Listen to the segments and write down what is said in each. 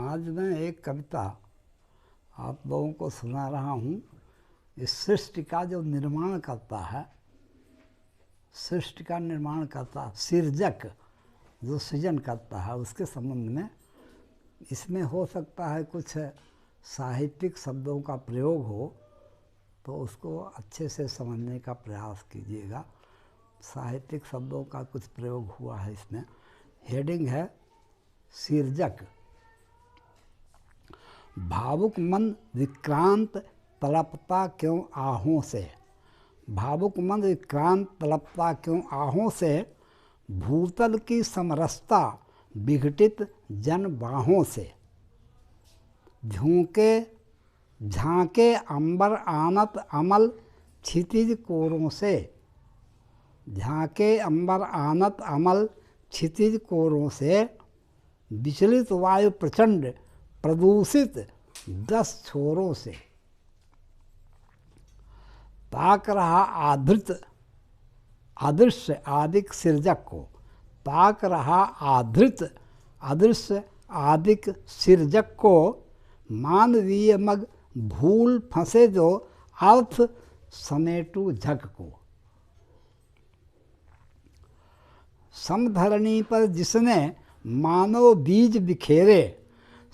आज मैं एक कविता आप लोगों को सुना रहा हूँ। इस सृष्टि का जो निर्माण करता है, सृष्टि का निर्माण करता, सृजक जो सृजन करता है, उसके संबंध में इसमें हो सकता है कुछ साहित्यिक शब्दों का प्रयोग हो, तो उसको अच्छे से समझने का प्रयास कीजिएगा। साहित्यिक शब्दों का कुछ प्रयोग हुआ है इसमें। हेडिंग है सृजक। भावुक मन विक्रांत तड़पता क्यों आहों से, भावुक मन विक्रांत तड़पता क्यों आहों से, भूतल की समरसता विघटित जन बाहों से, झोंके झांके अंबर आनत अमल क्षितिज कोरों से, झांके अंबर आनत अमल क्षितिज कोरों से, विचलित वायु प्रचंड प्रदूषित 10 छोरों से, ताक रहा आधृत अदृश्य आदिक सृजक को, ताक रहा आधृत अदृश्य आदिक सृजक को, मानवीय मग भूल फंसे जो अर्थ समेटू झक को। समधरणी पर जिसने मानव बीज बिखेरे,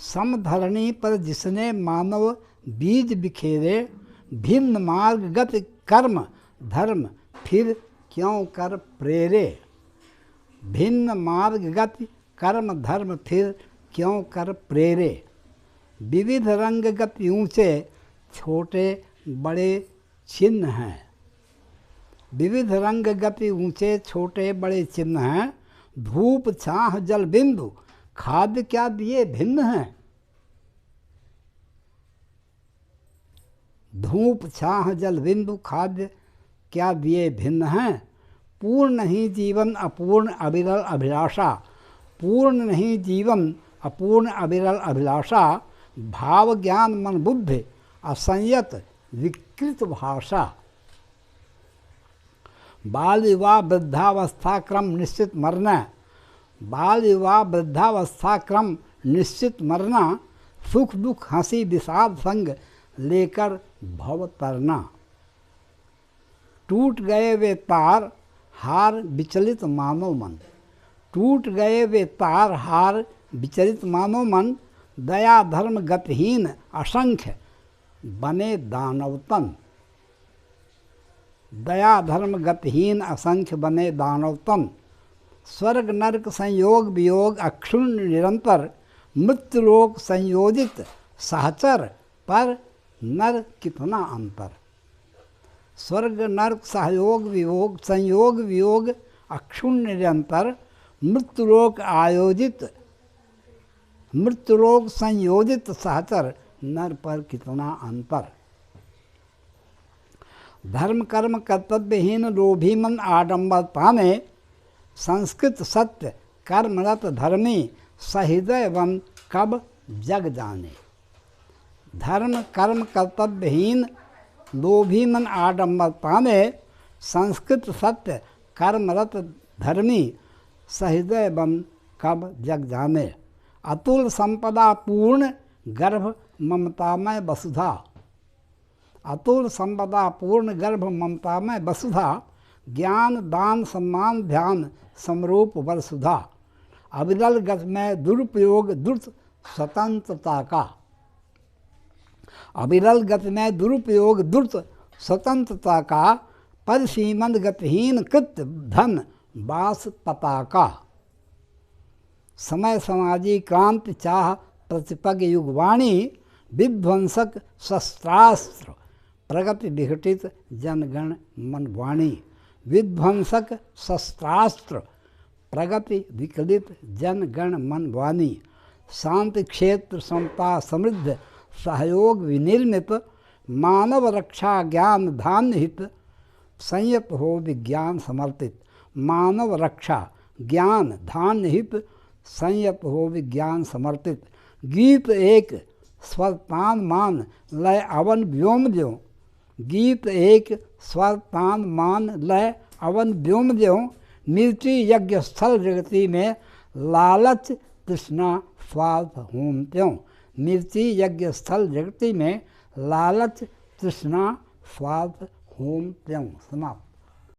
समधरणी पर जिसने मानव बीज बिखेरे, भिन्न मार्ग गति कर्म धर्म फिर क्यों कर प्रेरे, भिन्न मार्ग गति कर्म धर्म फिर क्यों कर प्रेरे, विविध रंग गति ऊंचे छोटे बड़े चिन्ह हैं, विविध रंग गति ऊंचे छोटे बड़े चिन्ह हैं, धूप छाह जल बिंदु खाद्य क्या दिए भिन्न हैं, धूप छाह जल बिंदु खाद्य क्या दिए भिन्न हैं, पूर्ण नहीं जीवन अपूर्ण अविरल अभिलाषा, पूर्ण नहीं जीवन अपूर्ण अविरल अभिलाषा, भाव ज्ञान मन बुद्धि असंयत विकृत भाषा, बाल विवाह वृद्धावस्था क्रम निश्चित मरना, बाल विवाह वृद्धावस्था क्रम निश्चित मरना, सुख दुख हंसी विषाद संग लेकर भव तरना, टूट गए वे तार हार विचलित मानो मन, टूट गए वे तार हार विचलित मानो मन, दया धर्म गतिहीन असंख्य बने दानवतन, दया धर्म गतिहीन असंख्य बने दानवतन, स्वर्ग नरक संयोग वियोग अक्षुण्ण निरंतर, मृत्युलोक संयोजित सहचर पर नर कितना अंतर, स्वर्ग नरक सहयोग वियोग संयोग वियोग अक्षुण्ण निरंतर, मृत्युलोक आयोजित मृत्युलोक संयोजित सहचर नर पर कितना अंतर, धर्म कर्म कर्तव्यहीन लोभी मन आडंबरता में, संस्कृत सत्य कर्मरत धर्मी सहृदय वन कब जग जाने, धर्म कर्म कर्तव्यहीन लोभी मन आडंबरता में, संस्कृत सत्य कर्मरत धर्मी सहृदय वन कब जग जाने, अतुल संपदा पूर्ण गर्भ ममतामय वसुधा, अतुल संपदा पूर्ण गर्भ ममतामय वसुधा, ज्ञान दान सम्मान ध्यान समरूप वरसुधा, अविरल गति में दुरुपयोग द्रुत स्वतंत्रता का, अविरल गति में दुरुपयोग द्रुत स्वतंत्रता का, परिसीमन गतिहीन कृत धन बास पताका, समय समाजी क्रांति चाह प्रतिपग युगवाणी, विध्वंसक शस्त्रास्त्र प्रगति विघटित जनगण मन वाणी, विध्वंसक शस्त्रास्त्र प्रगति विकलित जनगण मन वाणी, शांति क्षेत्र समता समृद्ध सहयोग विनिर्मित, मानव रक्षा ज्ञान धान्य हित संयत हो विज्ञान समर्पित, मानव रक्षा ज्ञान धान्य हित संयत हो विज्ञान समर्पित, गीत एक स्वर तान मान लय अवन व्योम ज्यों, गीत एक स्वर तान मान लय अवन व्योम ज्यों, मृत्यु यज्ञ स्थल जगती में लालच तृष्णा स्वार्थ होम त्यों। निरति यज्ञ स्थल जगति में लालच तृष्णा स्वार्थ होम त्यों। समाप्त।